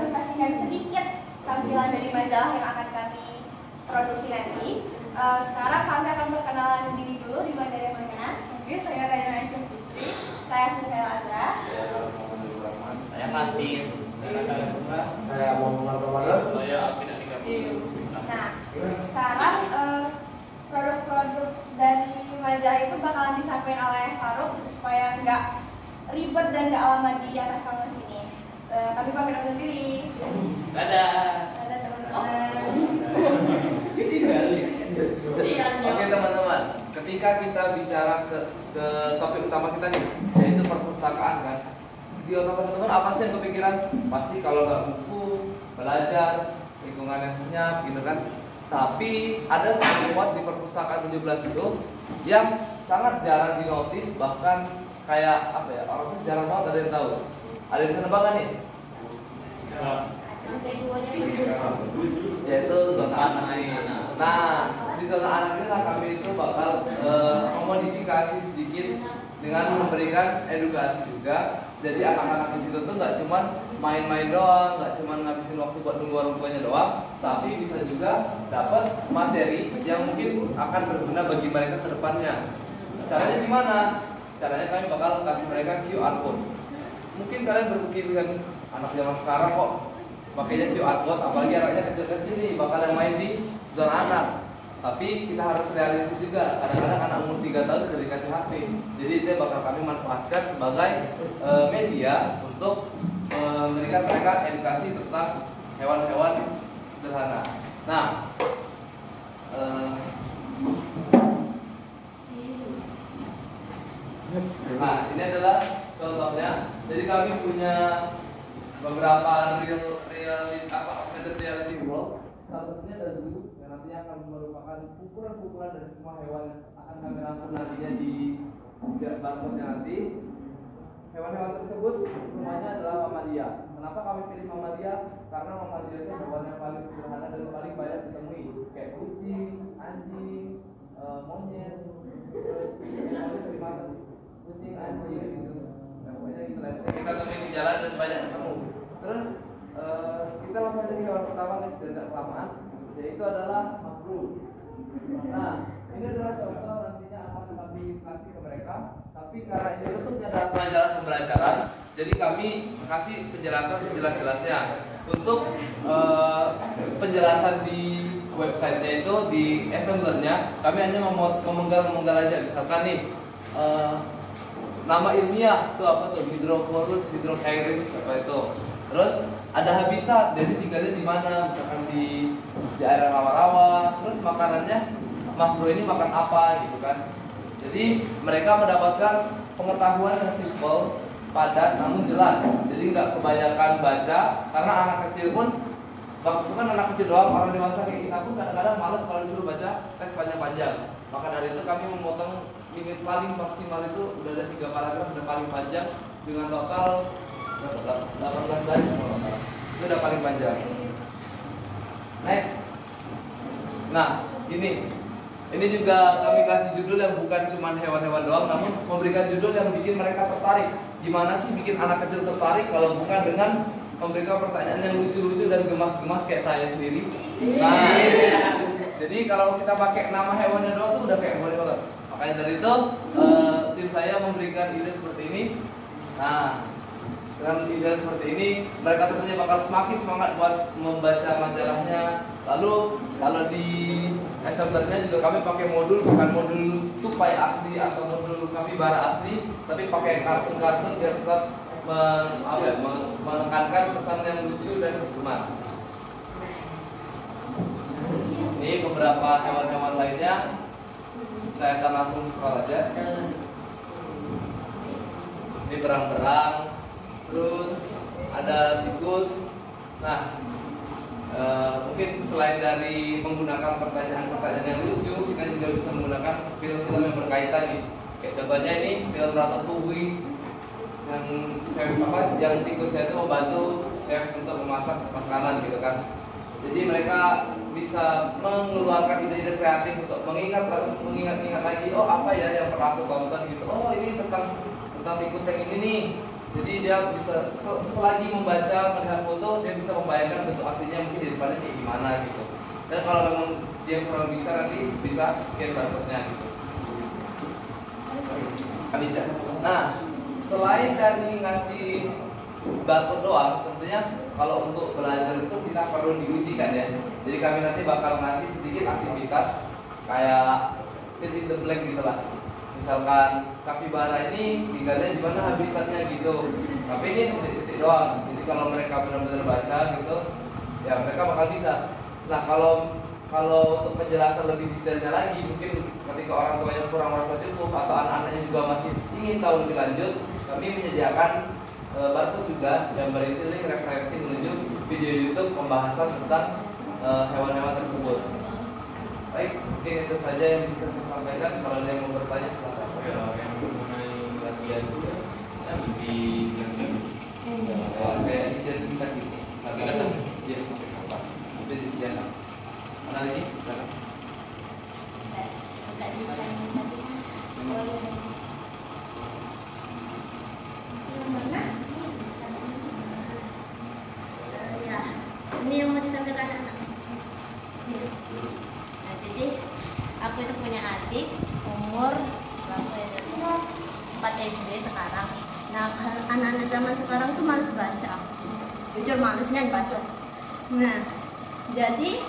presentasikan sedikit tampilan dari majalah yang akan kami produksi nanti. Sekarang kami akan perkenalan diri dulu, dimulai dari yang mana? Oke, saya Raina Aisyah Putri, saya Sufel Azra, saya Martin, saya Muhammad Ramadan, saya Alvin Andika. Nah, sekarang produk-produk dari majalah itu bakalan disampaikan oleh Faruk supaya nggak ribet dan nggak lama di atas kamus ini. Kami pamit undur diri. Dadah. Dadah teman-teman. Oke teman-teman, ketika kita bicara ke topik utama kita nih, yaitu perpustakaan kan. Di otak teman-teman apa sih yang kepikiran? Pasti kalau nggak buku, belajar, lingkungan yang senyap gitu kan. Tapi ada satu tempat di perpustakaan 17 itu yang sangat jarang dinotis, bahkan kayak apa ya, orang tuh jarang banget ada yang tahu. Ada yang penerbangan nih? Yaitu zona anak ini. Nah, di zona anak ini lah kami itu bakal memodifikasi sedikit dengan memberikan edukasi juga. Jadi anak-anak di situ tuh nggak cuma main-main doang, nggak cuma ngabisin waktu buat nunggu orang tuanya doang, tapi bisa juga dapat materi yang mungkin akan berguna bagi mereka ke depannya. Caranya gimana? Caranya kami bakal kasih mereka QR code. Mungkin kalian berpikir dengan anak zaman sekarang kok pakainya QR code, apalagi anaknya kecil-kecil nih bakal yang main di zona anak. Tapi kita harus realistis juga. Kadang-kadang anak umur 3 tahun sudah dikasih HP. Jadi itu bakal kami manfaatkan sebagai media untuk memberikan mereka edukasi tentang hewan-hewan sederhana. Nah, ini adalah contohnya. Jadi kami punya beberapa augmented reality world. Salah satunya adalah zoo yang nantinya akan merupakan pukulan-pukulan dari semua hewan yang akan kami rangkum nantinya di barcode-nya nanti. Hewan-hewan tersebut semuanya adalah mamalia. Kenapa kami pilih mamalia? Karena mamalia itu hewan yang paling sederhana dan paling banyak ditemui, kayak kucing, anjing, monyet, primata, kucing, anjing, gitu. Pokoknya gitu lah. Kita temui di jalan dan banyak ketemu. Terus kita langsung aja ke hewan pertama guys, dan tidak kelamaan, yaitu adalah mushroom. Nah, ini adalah contoh nantinya akan kami kasih ke mereka. Tapi karena ini bentuknya adalah pelajaran pembelajaran, jadi kami kasih penjelasan sejelas-jelasnya. Untuk penjelasan di websitenya itu di assemblernya, kami hanya memenggal aja. Misalkan nih nama ilmiah itu apa tuh, Hydrophorus hydrochaeris apa itu. Terus ada habitat, jadi tinggalnya di mana, misalkan di area rawa-rawa. Terus makanannya, Mas Bro ini makan apa gitu kan. Jadi mereka mendapatkan pengetahuan yang simpel, padat, namun jelas. Jadi nggak kebanyakan baca, karena anak kecil pun, waktu itu kan anak kecil doang, orang dewasa kayak kita pun kadang-kadang malas kalau disuruh baca teks panjang-panjang. Maka dari itu kami memotong minit paling maksimal itu udah ada 3 paragraf, udah paling panjang dengan total 18 baris kalau nggak salah. Itu udah paling panjang. Next. Nah, ini juga kami kasih judul yang bukan cuma hewan-hewan doang, namun memberikan judul yang bikin mereka tertarik. Gimana sih bikin anak kecil tertarik kalau bukan dengan memberikan pertanyaan yang lucu-lucu dan gemas-gemas kayak saya sendiri. Nah, jadi kalau kita pakai nama hewannya doang tuh udah kayak boleh banget. Makanya dari itu tim saya memberikan ide seperti ini. Nah, dengan ide seperti ini, mereka tentunya bakal semakin semangat buat membaca majalahnya. Lalu kalau di assemblernya juga kami pakai modul, bukan modul tupai asli atau modul kapibara asli, tapi pakai kartun-kartun biar tetap menekankan pesan yang lucu dan gemas. Ini beberapa hewan-hewan lainnya. Saya akan langsung scroll aja. Ini berang-berang. Terus ada tikus. Nah, mungkin selain dari menggunakan pertanyaan-pertanyaan yang lucu, kita juga bisa menggunakan film-film yang berkaitan nih. Kayak contohnya ini film Ratatouille yang tikusnya itu membantu chef untuk memasak makanan gitu kan. Jadi mereka bisa mengeluarkan ide-ide kreatif untuk mengingat lagi, oh apa ya yang pernah aku tonton gitu. Oh ini tentang tikus yang ini nih. Jadi dia bisa selagi membaca melihat foto dia bisa membayangkan bentuk aslinya mungkin di depannya kayak gimana gitu. Dan kalau memang dia kurang bisa nanti bisa scan barcode-nya gitu. Bisa. Nah, selain dari ngasih barcode doang, tentunya kalau untuk belajar itu kita perlu diuji kan ya. Jadi kami nanti bakal ngasih sedikit aktivitas kayak fill in the blank gitu lah. Misalkan kapibara ini tinggalnya di mana habitatnya gitu. Tapi ini titik-titik doang. Jadi kalau mereka benar-benar baca gitu, ya mereka bakal bisa. Nah, kalau untuk penjelasan lebih detailnya lagi, mungkin ketika orang tuanya kurang merasa cukup atau anak-anaknya juga masih ingin tahu lebih lanjut, kami menyediakan barcode juga yang berisi link referensi menuju video YouTube pembahasan tentang hewan-hewan tersebut. Baik, mungkin itu saja yang bisa saya sampaikan. Kalau ada yang mau bertanya silakan. Yang mengenai latihan itu kan lebih Kayak isian singkat gitu. Misalkan, iya, apa? Itu disediakan. Mana lagi? Silakan. Nggak bisa tadi. Yang mana? Ya, ini yang mau ditampilkan anak. Nah, jadi aku itu punya adik umur berapa ya? 4 SD sekarang. Nah, anak-anak zaman sekarang tuh malas baca. Jujur malesnya baca. Nah, jadi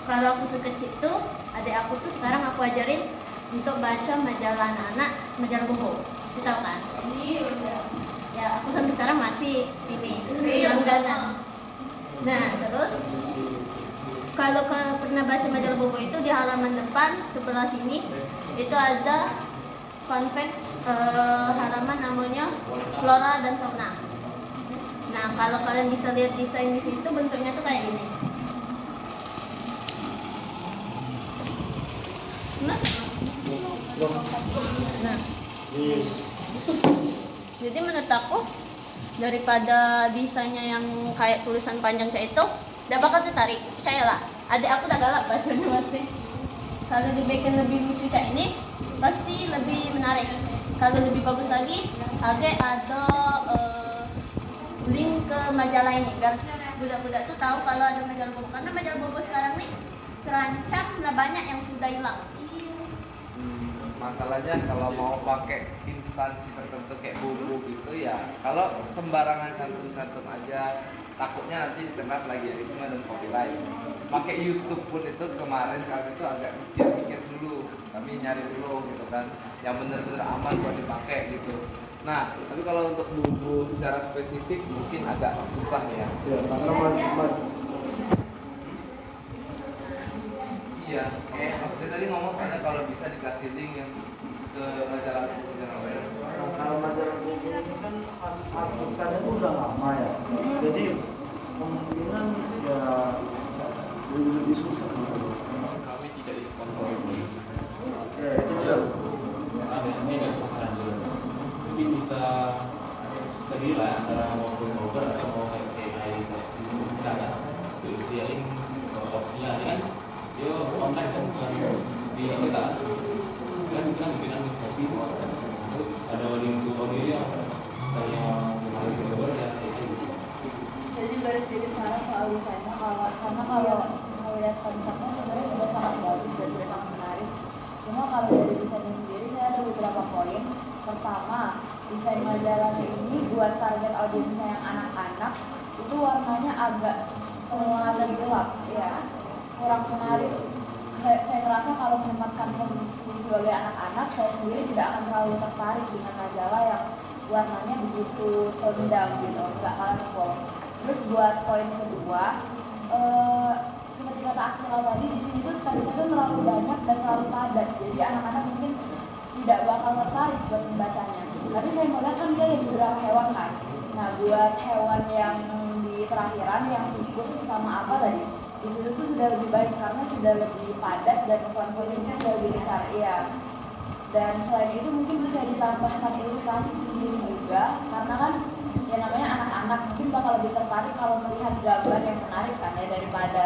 kalau aku sekecil tuh, adik aku tuh sekarang aku ajarin untuk baca majalah anak, majalah Bobo. Masih tahu kan? Iya, udah. Ya, aku sampai sekarang masih ini langganan. Nah, terus kalau pernah baca majalah Bobo itu di halaman depan sebelah sini itu ada konvek halaman namanya Flora dan Fauna. Nah, kalau kalian bisa lihat desain di situ bentuknya tuh kayak gini. Nah, jadi menurut aku daripada desainnya yang kayak tulisan panjang kayak itu, udah bakal tertarik. Percayalah, adik aku udah galak bacanya pasti. Kalau dibikin lebih lucu kayak ini, pasti lebih menarik. Kalau lebih bagus lagi, adik ada link ke majalah ini biar budak-budak tuh tahu kalau ada majalah Bobo. Karena majalah Bobo sekarang nih terancam lah banyak yang sudah hilang. Masalahnya kalau mau pakai instansi tertentu kayak Bobo gitu ya, kalau sembarangan cantum-cantum aja takutnya nanti dikena plagiarisme dan copyright. Pakai YouTube pun itu kemarin kami itu agak mikir-mikir dulu, kami nyari dulu gitu kan, yang benar-benar aman buat dipakai gitu. Nah, tapi kalau untuk Bobo secara spesifik mungkin agak susah ya. Ya, karena Iya, aku tadi ngomong soalnya kalau bisa dikasih link yang ke majalah Bobo jangan lupa. kalau majalah Bobo ini kan artikelnya itu udah lama ya, jadi kemungkinan ya lebih susah gitu. kami tidak disponsori. Ya itu dia. Ada ini nggak sponsor dulu. Mungkin bisa lah antara mau broker atau mau AI kita kan. Disediain opsinya kan. Dia online kan bukan di kita. Kan bisa bikin kopi. Ada link to audio saya harus coba ya itu. Saya juga ada sedikit saran soal desainnya karena kalau melihat konsepnya sebenarnya sudah sangat bagus dan sudah sangat menarik. Cuma kalau dari desainnya sendiri saya ada beberapa poin. Pertama, desain majalahnya ini buat target audiensnya yang anak-anak itu warnanya agak terlalu gelap, ya kurang menarik. Saya ngerasa kalau menempatkan posisi sebagai anak-anak, saya sendiri tidak akan terlalu tertarik dengan majalah yang warnanya begitu tone down gitu, nggak colorful. Terus buat poin kedua, seperti kata Akila tadi, di sini tuh teksnya tuh terlalu banyak dan terlalu padat, jadi anak-anak mungkin tidak bakal tertarik buat membacanya. Tapi saya melihat kan dia ada beberapa hewan kan. Nah, buat hewan yang di terakhiran yang tikus sama apa tadi, di situ tuh sudah lebih baik karena sudah lebih padat dan font-fontnya sudah lebih besar, iya. Dan selain itu mungkin bisa ditambahkan ilustrasi sendiri juga, karena kan ya namanya anak-anak mungkin bakal lebih tertarik kalau melihat gambar yang menarik kan ya daripada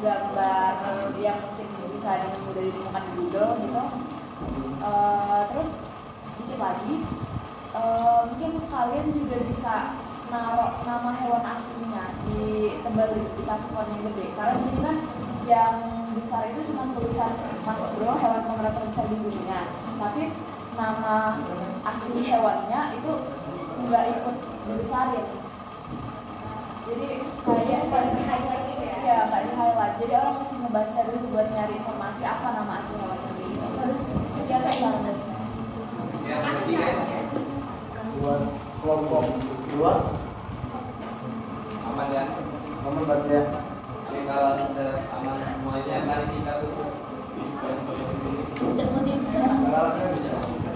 gambar yang mungkin bisa mudah ditemukan di Google gitu. Terus dikit lagi, mungkin kalian juga bisa naruh nama hewan aslinya di tebal dikasih font yang gede, karena di sini kan yang besar itu cuma tulisan Mas Bro hewan pemerintah terbesar di dunia, tapi nama asli hewannya itu nggak ikut dibesarin. Jadi kayak di highlight gitu ya? Ya nggak di highlight, jadi orang mesti ngebaca dulu buat nyari informasi apa nama asli hewannya gitu. Sekian saya banget. Ya, jadi guys, Buat kelompok dua, aman ya. nomor berarti ya. Oke, kalau sudah aman semuanya, mari kita tutup.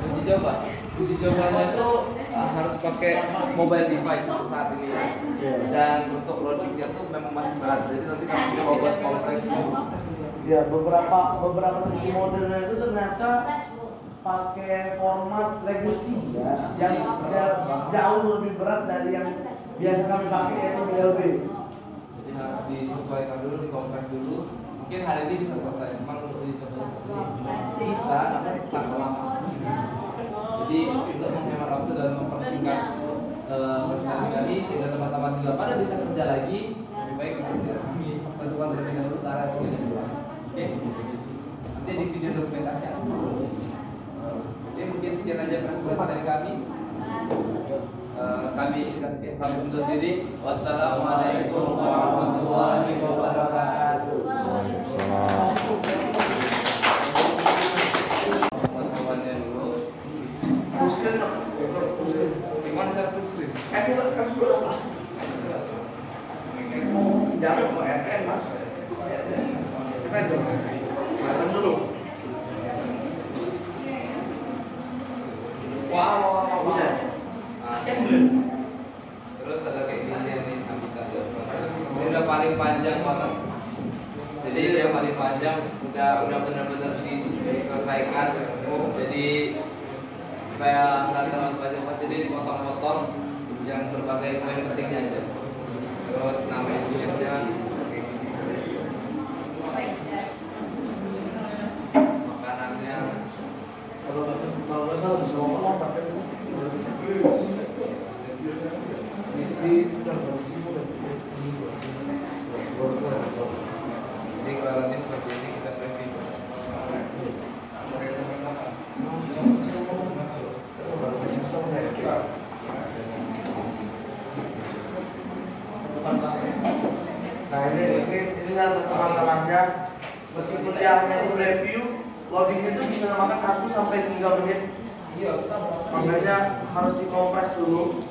Uji coba. Uji cobanya itu harus pakai mobile device untuk saat ini ya. Dan untuk loadingnya tuh memang masih berat. Jadi nanti kami coba buat kompres dulu. Ya, beberapa segi modelnya itu ternyata pakai format legacy ya, yang jauh lebih berat dari yang biasa kami pakai yaitu BLB. Jadi harus disesuaikan dulu, dikompres dulu. Mungkin hari ini bisa selesai. Memang untuk uji coba bisa, namun sangat lama. Jadi untuk menghemat waktu dan mempersingkat presentasi kami sehingga teman-teman juga pada bisa kerja lagi, lebih baik untuk kami tentukan terlebih dahulu cara semuanya bisa. Oke, nanti di video dokumentasi ya. Oke, mungkin sekian aja presentasi dari kami. Kami undur diri. Wassalamualaikum warahmatullahi wabarakatuh. Teman-temannya dulu. Gimana cara full screen? Jangan mau FN mas. FN dong. Matang dulu. Wow. Bisa. Terus ada kayak gini nih Ambika. Ini udah paling panjang banget. Jadi ini yang paling panjang udah benar-benar diselesaikan. Jadi supaya nggak terlalu cepat, jadi dipotong-potong yang berbagai poin pentingnya aja. Terus nama ingredientnya, makanannya. Kalau nggak salah bisa ngomong pakai Jadi kurang lebih seperti ini kita preview. Nah ini masalahnya, meskipun yang itu review, loading itu bisa memakan 1 sampai 3 menit. Makanya harus dikompres dulu.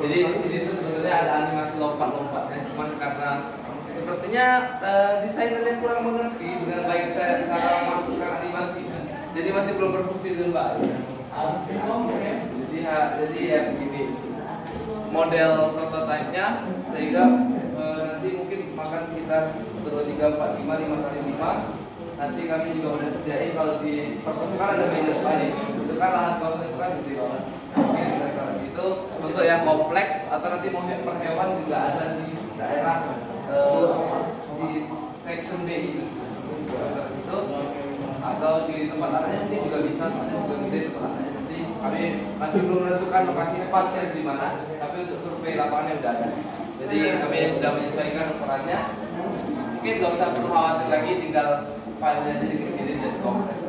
Jadi di sini tuh sebetulnya ada animasi lompat-lompatnya, cuman karena sepertinya desainernya kurang mengerti dengan baik saya cara memasukkan animasi, jadi masih belum berfungsi dengan baik. Jadi ya begini model prototipenya, sehingga nanti mungkin makan sekitar 2, 3, 4, 5 kali 5. Nanti kami juga udah sediain kalau di persoalan ada meja depan nih, itu kan lahan kosong itu kan gede banget. Oke, itu untuk yang kompleks atau nanti mau per hewan juga ada di daerah di section B itu itu atau di tempat anaknya mungkin juga bisa, soalnya juga gede tempat anaknya. Nanti kami masih belum menentukan lokasi pasnya di mana, tapi untuk survei lapangannya udah ada. Jadi kami sudah menyesuaikan ukurannya. Mungkin nggak usah perlu khawatir lagi, tinggal filenya aja dikecilin dan kompres.